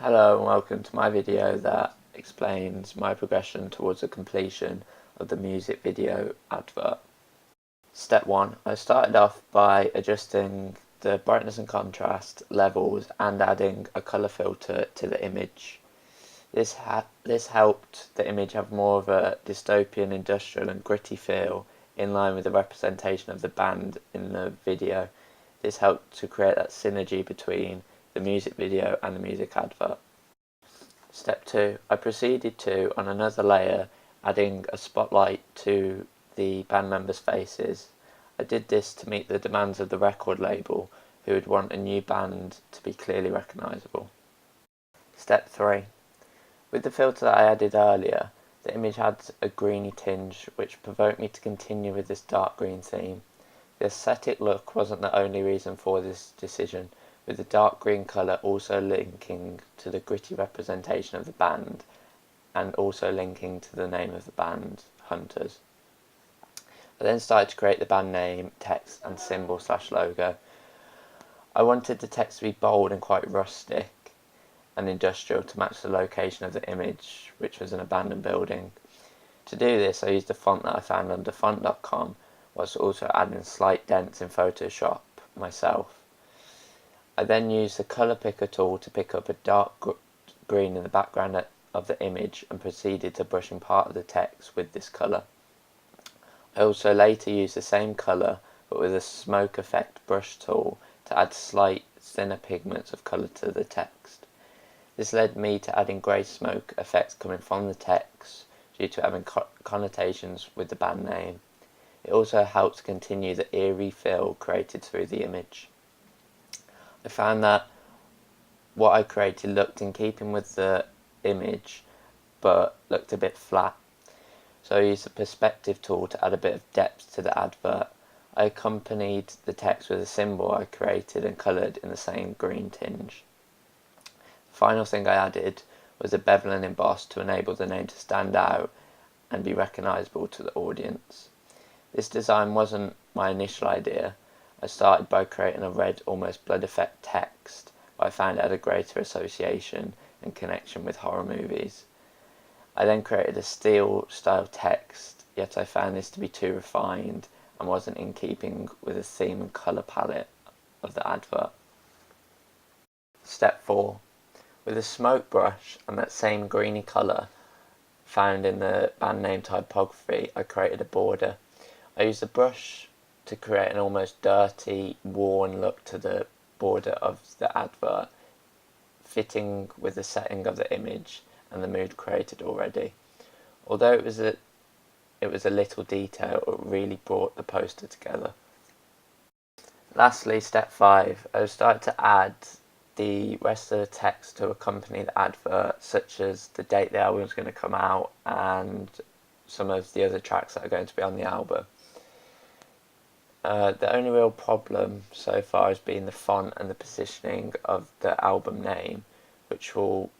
Hello and welcome to my video that explains my progression towards the completion of the music video advert. Step 1. I started off by adjusting the brightness and contrast levels and adding a colour filter to the image. This helped the image have more of a dystopian, industrial and gritty feel in line with the representation of the band in the video. This helped to create that synergy between the music video and the music advert. Step 2. I proceeded to, on another layer, adding a spotlight to the band members' faces. I did this to meet the demands of the record label, who would want a new band to be clearly recognisable. Step 3. With the filter that I added earlier, the image had a greeny tinge, which provoked me to continue with this dark green theme. The aesthetic look wasn't the only reason for this decision, with the dark green colour also linking to the gritty representation of the band and also linking to the name of the band, Hunters. I then started to create the band name, text and symbol/logo. I wanted the text to be bold and quite rustic and industrial to match the location of the image, which was an abandoned building. To do this, I used a font that I found under font.com, whilst also adding slight dents in Photoshop myself. I then used the colour picker tool to pick up a dark green in the background of the image and proceeded to brushing part of the text with this colour. I also later used the same colour but with a smoke effect brush tool to add slight thinner pigments of colour to the text. This led me to adding grey smoke effects coming from the text due to having connotations with the band name. It also helped continue the eerie feel created through the image. I found that what I created looked in keeping with the image but looked a bit flat, so I used the perspective tool to add a bit of depth to the advert. I accompanied the text with a symbol I created and coloured in the same green tinge. The final thing I added was a bevel and emboss to enable the name to stand out and be recognisable to the audience. This design wasn't my initial idea. I started by creating a red, almost blood effect text, but I found it had a greater association and connection with horror movies. I then created a steel style text, yet I found this to be too refined and wasn't in keeping with the theme and colour palette of the advert. Step 4. With a smoke brush and that same greeny colour found in the band name typography, I created a border. I used the brush to create an almost dirty, worn look to the border of the advert, fitting with the setting of the image and the mood created already. Although it was a little detail, it really brought the poster together. Lastly, step 5, I started to add the rest of the text to accompany the advert, such as the date the album is going to come out and some of the other tracks that are going to be on the album. The only real problem so far has been the font and the positioning of the album name, which will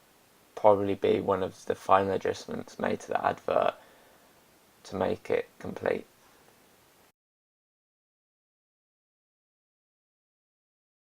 probably be one of the final adjustments made to the advert to make it complete.